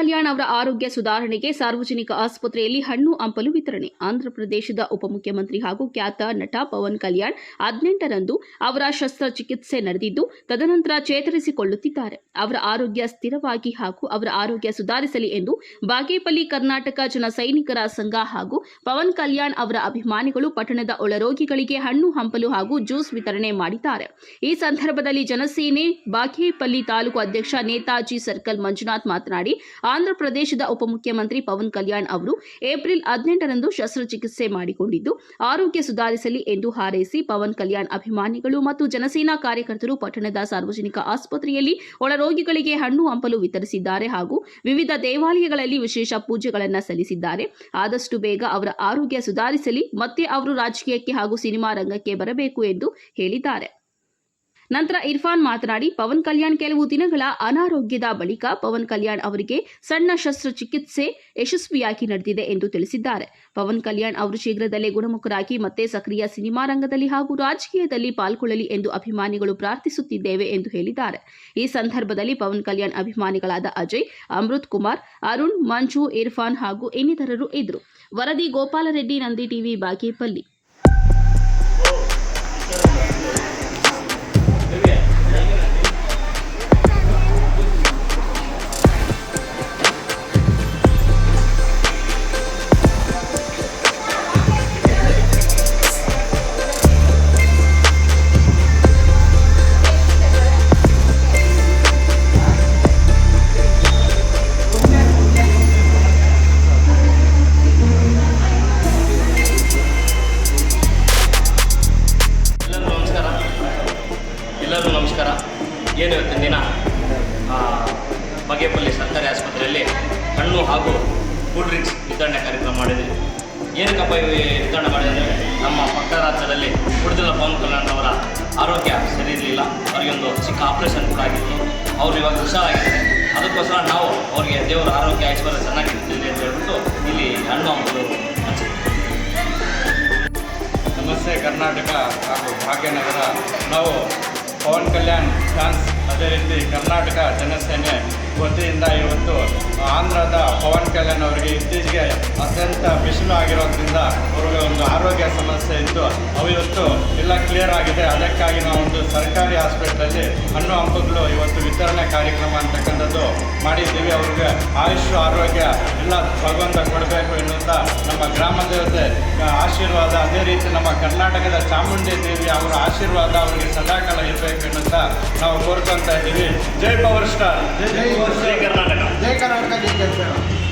ಕಲ್ಯಾಣ್ ಅವರ ಆರೋಗ್ಯ ಸುಧಾರಣೆಗೆ ಸಾರ್ವಜನಿಕ ಆಸ್ಪತ್ರೆಯಲ್ಲಿ ಹಣ್ಣು ಹಂಪಲು ವಿತರಣೆ. ಆಂಧ್ರಪ್ರದೇಶದ ಉಪಮುಖ್ಯಮಂತ್ರಿ ಹಾಗೂ ಖ್ಯಾತ ನಟ ಪವನ್ ಕಲ್ಯಾಣ್ 18ರಂದು ಅವರ ಶಸ್ತ್ರಚಿಕಿತ್ಸೆ ನಡೆದಿದ್ದು, ತದನಂತರ ಚೇತರಿಸಿಕೊಳ್ಳುತ್ತಿದ್ದಾರೆ. ಅವರ ಆರೋಗ್ಯ ಸ್ಥಿರವಾಗಿ ಹಾಗೂ ಅವರ ಆರೋಗ್ಯ ಸುಧಾರಿಸಲಿ ಎಂದು ಬಾಗೇಪಲ್ಲಿ ಕರ್ನಾಟಕ ಜನ ಸೈನಿಕರ ಸಂಘ ಹಾಗೂ ಪವನ್ ಕಲ್ಯಾಣ್ ಅವರ ಅಭಿಮಾನಿಗಳು ಪಟ್ಟಣದ ಒಳರೋಗಿಗಳಿಗೆ ಹಣ್ಣು ಹಂಪಲು ಹಾಗೂ ಜ್ಯೂಸ್ ವಿತರಣೆ ಮಾಡಿದ್ದಾರೆ. ಈ ಸಂದರ್ಭದಲ್ಲಿ ಜನಸೇನೆ ಬಾಗೇಪಲ್ಲಿ ತಾಲೂಕು ಅಧ್ಯಕ್ಷ ನೇತಾಜಿ ಸರ್ಕಲ್ ಮಂಜುನಾಥ್ ಮಾತನಾಡಿ, ಆಂಧ್ರಪ್ರದೇಶದ ಉಪಮುಖ್ಯಮಂತ್ರಿ ಪವನ್ ಕಲ್ಯಾಣ್ ಅವರು ಏಪ್ರಿಲ್ 18ರಂದು ಶಸ್ತ್ರಚಿಕಿತ್ಸೆ ಮಾಡಿಕೊಂಡಿದ್ದು, ಆರೋಗ್ಯ ಸುಧಾರಿಸಲಿ ಎಂದು ಹಾರೈಸಿ ಪವನ್ ಕಲ್ಯಾಣ್ ಅಭಿಮಾನಿಗಳು ಮತ್ತು ಜನಸೇನಾ ಕಾರ್ಯಕರ್ತರು ಪಟ್ಟಣದ ಸಾರ್ವಜನಿಕ ಆಸ್ಪತ್ರೆಯಲ್ಲಿ ಒಳರೋಗಿಗಳಿಗೆ ಹಣ್ಣು ಹಂಪಲು ವಿತರಿಸಿದ್ದಾರೆ ಹಾಗೂ ವಿವಿಧ ದೇವಾಲಯಗಳಲ್ಲಿ ವಿಶೇಷ ಪೂಜೆಗಳನ್ನು ಸಲ್ಲಿಸಿದ್ದಾರೆ. ಆದಷ್ಟು ಬೇಗ ಅವರ ಆರೋಗ್ಯ ಸುಧಾರಿಸಲಿ, ಮತ್ತೆ ಅವರು ರಾಜಕೀಯಕ್ಕೆ ಹಾಗೂ ಸಿನಿಮಾ ರಂಗಕ್ಕೆ ಬರಬೇಕು ಎಂದು ಹೇಳಿದ್ದಾರೆ. ನಂತರ ಇರ್ಫಾನ್ ಮಾತನಾಡಿ, ಪವನ್ ಕಲ್ಯಾಣ್ ಕೆಲವು ದಿನಗಳ ಅನಾರೋಗ್ಯದ ಬಳಿಕ ಪವನ್ ಕಲ್ಯಾಣ್ ಅವರಿಗೆ ಸಣ್ಣ ಶಸ್ತ್ರಚಿಕಿತ್ಸೆ ಯಶಸ್ವಿಯಾಗಿ ನಡೆದಿದೆ ಎಂದು ತಿಳಿಸಿದ್ದಾರೆ. ಪವನ್ ಕಲ್ಯಾಣ್ ಅವರು ಶೀಘ್ರದಲ್ಲೇ ಗುಣಮುಖರಾಗಿ ಮತ್ತೆ ಸಕ್ರಿಯ ಸಿನಿಮಾ ರಂಗದಲ್ಲಿ ಹಾಗೂ ರಾಜಕೀಯದಲ್ಲಿ ಪಾಲ್ಗೊಳ್ಳಲಿ ಎಂದು ಅಭಿಮಾನಿಗಳು ಪ್ರಾರ್ಥಿಸುತ್ತಿದ್ದೇವೆ ಎಂದು ಹೇಳಿದ್ದಾರೆ. ಈ ಸಂದರ್ಭದಲ್ಲಿ ಪವನ್ ಕಲ್ಯಾಣ್ ಅಭಿಮಾನಿಗಳಾದ ಅಜಯ್, ಅಮೃತ್ ಕುಮಾರ್, ಅರುಣ್, ಮಂಜು, ಇರ್ಫಾನ್ ಹಾಗೂ ಇನ್ನಿತರರು ಇದ್ದರು. ವರದಿ ಗೋಪಾಲರೆಡ್ಡಿ, ನಂದಿ ಟಿವಿ, ಬಾಗೇಪಲ್ಲಿ. ಎಲ್ಲರಿಗೂ ನಮಸ್ಕಾರ. ಏನು ಇವತ್ತಿನ ದಿನ ಬಾಗೇಪಲ್ಲಿ ಸರ್ಕಾರಿ ಆಸ್ಪತ್ರೆಯಲ್ಲಿ ಹಣ್ಣು ಹಾಗೂ ಕೂಲ್ ಡ್ರಿಂಕ್ಸ್ ವಿತರಣೆ ಕಾರ್ಯಕ್ರಮ ಮಾಡಿದ್ದೀವಿ. ಏನಕ್ಕಪ್ಪ ವಿತರಣೆ ಮಾಡಿದರೆ, ನಮ್ಮ ಪಕ್ಕ ರಾಜ್ಯದಲ್ಲಿ ಉಳಿದಿಲ್ಲ ಪವನ್ ಕಲ್ಯಾಣ್ ಅವರ ಆರೋಗ್ಯ ಸರಿ ಇರಲಿಲ್ಲ. ಅವರಿಗೊಂದು ಚಿಕ್ಕ ಆಪರೇಷನ್ ಕೂಡ ಆಗಿತ್ತು. ಅವರು ಇವಾಗ ಹುಷಾರಾಗಿದ್ದಾರೆ. ಅದಕ್ಕೋಸ್ಕರ ನಾವು ಅವರಿಗೆ ದೇವರ ಆರೋಗ್ಯ ಐಶ್ವರ್ಯ ಚೆನ್ನಾಗಿರ್ತಿದೆ ಅಂತ ಹೇಳ್ಬಿಟ್ಟು ಇಲ್ಲಿ ಹಣ್ಣು ಹಂಪಲು ಹಂಚಿದ್ದೀವಿ. ನಮಸ್ತೆ ಕರ್ನಾಟಕ ಹಾಗೂ ಭಾಗ್ಯನಗರ. ನಾವು ಪವನ್ ಕಲ್ಯಾಣ್ ಫ್ಯಾನ್ಸ್, ಅದೇ ರೀತಿ ಕರ್ನಾಟಕ ಜನಸೇನೆ ವತಿಯಿಂದ ಇವತ್ತು ಆಂಧ್ರದ ಪವನ್ ಕಲ್ಯಾಣ್ ಅವರಿಗೆ ಇತ್ತೀಚೆಗೆ ಅತ್ಯಂತ ಬಿಸಿಲು ಆಗಿರೋದ್ರಿಂದ ಅವ್ರಿಗೆ ಒಂದು ಆರೋಗ್ಯ ಸಮಸ್ಯೆ ಇದ್ದು ಅವು ಇವತ್ತು ಎಲ್ಲ ಕ್ಲಿಯರ್ ಆಗಿದೆ. ಅದಕ್ಕಾಗಿ ನಾವು ಒಂದು ಸರ್ಕಾರಿ ಹಾಸ್ಪಿಟ್ಲಲ್ಲಿ ಹಣ್ಣು ಹಂಪಲು ಇವತ್ತು ವಿತರಣೆ ಕಾರ್ಯಕ್ರಮ ಅಂತಕ್ಕಂಥದ್ದು ಮಾಡಿದ್ದೀವಿ. ಅವ್ರಿಗೆ ಆಯುಷ್ ಆರೋಗ್ಯ ಎಲ್ಲ ಭಗವಂತ ಕೊಡಬೇಕು ಎನ್ನುತ್ತಾ ನಮ್ಮ ಗ್ರಾಮ ದೇವತೆ ಆಶೀರ್ವಾದ, ಅದೇ ರೀತಿ ನಮ್ಮ ಕರ್ನಾಟಕದ ಚಾಮುಂಡಿ ದೇವಿ ಅವರ ಆಶೀರ್ವಾದ ಅವರಿಗೆ ಸದಾಕಾಲ ಇರಬೇಕು ಎನ್ನುತ್ತಾ ನಾವು ಕೋರ್ಕೊಳ್ತಾ ಇದ್ದೀವಿ. ಜೈ ಪವರ್ ಸ್ಟಾರ್, ಜೈ ಕರ್ನಾಟಕ, ಜೈ ಕರ್ನಾಟಕ, ಜೈ ಕರ್ನಾಟಕ.